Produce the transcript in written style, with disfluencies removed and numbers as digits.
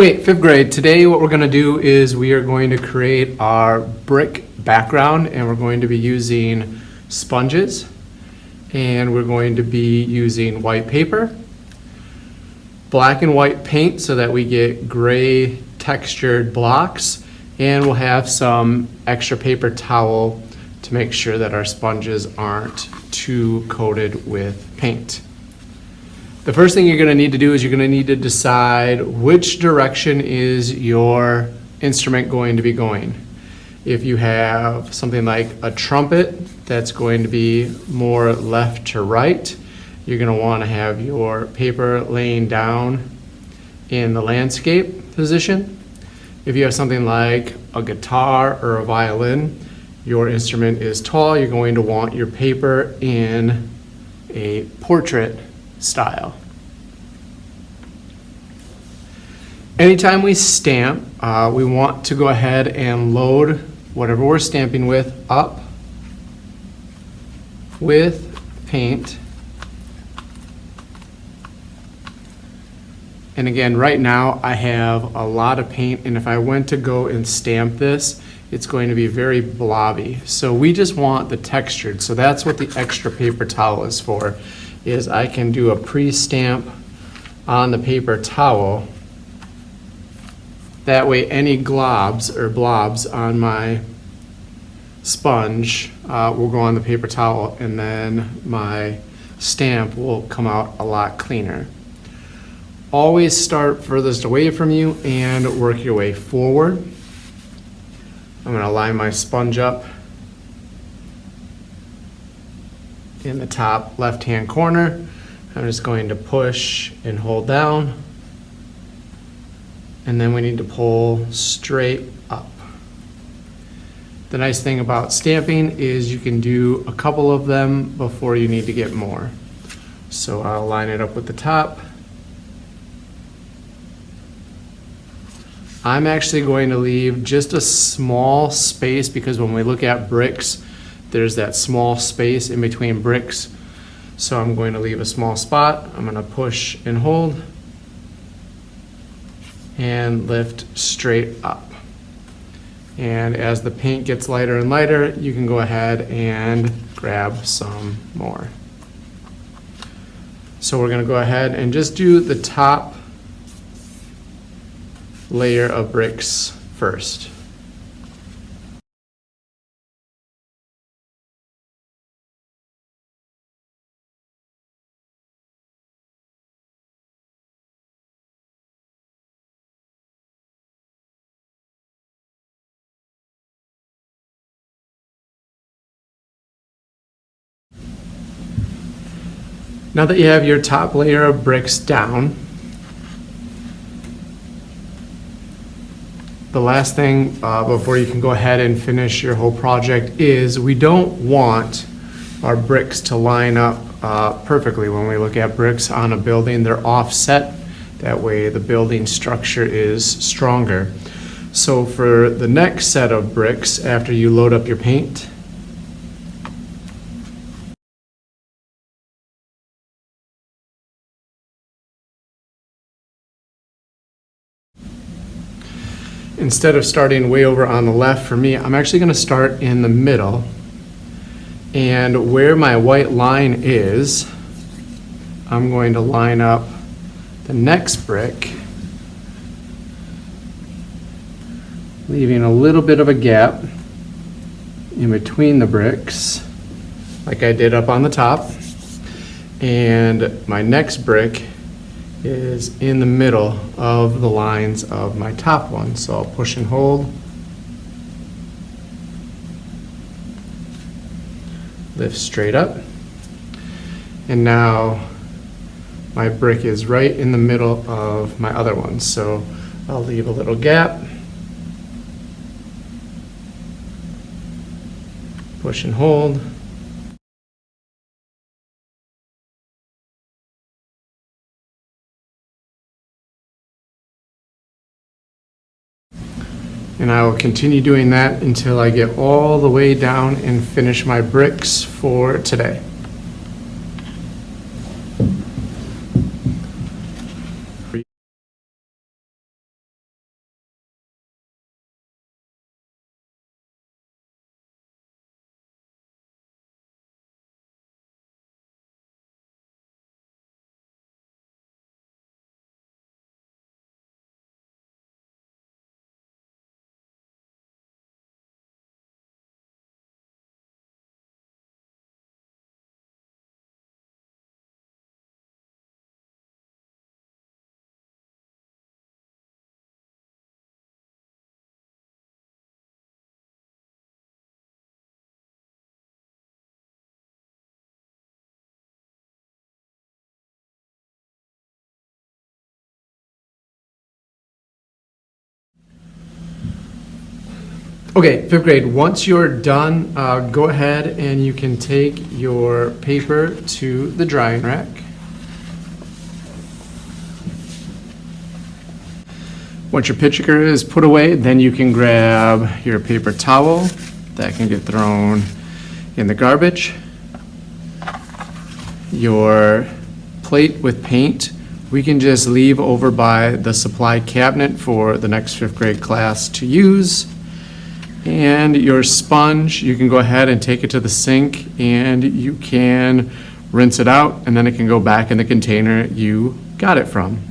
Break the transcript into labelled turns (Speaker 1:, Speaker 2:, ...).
Speaker 1: Wait, fifth grade. Today what we're going to do is we are going to create our brick background, and we're going to be using sponges, and we're going to be using white paper, black and white paint so that we get gray textured blocks, and we'll have some extra paper towel to make sure that our sponges aren't too coated with paint. The first thing you're going to need to do is you're going to need to decide which direction is your instrument going to be going. If you have something like a trumpet that's going to be more left to right, you're going to want to have your paper laying down in the landscape position. If you have something like a guitar or a violin, your instrument is tall, you're going to want your paper in a portrait style. Anytime we stamp, we want to go ahead and load whatever we're stamping with up with paint. And again, right now I have a lot of paint, and if I went to go and stamp this, it's going to be very blobby. So we just want the textured. So that's what the extra paper towel is for, is I can do a pre-stamp on the paper towel. That way any globs or blobs on my sponge will go on the paper towel, and then my stamp will come out a lot cleaner. Always start furthest away from you and work your way forward. I'm going to line my sponge up in the top left-hand corner. I'm just going to push and hold down, and then we need to pull straight up. The nice thing about stamping is you can do a couple of them before you need to get more. So I'll line it up with the top. I'm actually going to leave just a small space, because when we look at bricks, there's that small space in between bricks. So I'm going to leave a small spot. I'm going to push and hold and lift straight up. And as the paint gets lighter and lighter, you can go ahead and grab some more. So we're going to go ahead and just do the top layer of bricks first. Now that you have your top layer of bricks down, the last thing before you can go ahead and finish your whole project is we don't want our bricks to line up perfectly. When we look at bricks on a building, they're offset. That way the building structure is stronger. So for the next set of bricks, after you load up your paint, instead of starting way over on the left, for me, I'm actually going to start in the middle. And where my white line is, I'm going to line up the next brick, leaving a little bit of a gap in between the bricks, like I did up on the top. And my next brick is in the middle of the lines of my top one. So I'll push and hold, lift straight up, and now my brick is right in the middle of my other one. So I'll leave a little gap, push and hold, and I will continue doing that until I get all the way down and finish my bricks for today. Okay, fifth grade, once you're done, go ahead and you can take your paper to the drying rack. Once your picture is put away, then you can grab your paper towel. That can get thrown in the garbage. Your plate with paint, we can just leave over by the supply cabinet for the next fifth grade class to use. And your sponge, you can go ahead and take it to the sink and you can rinse it out, and then it can go back in the container you got it from.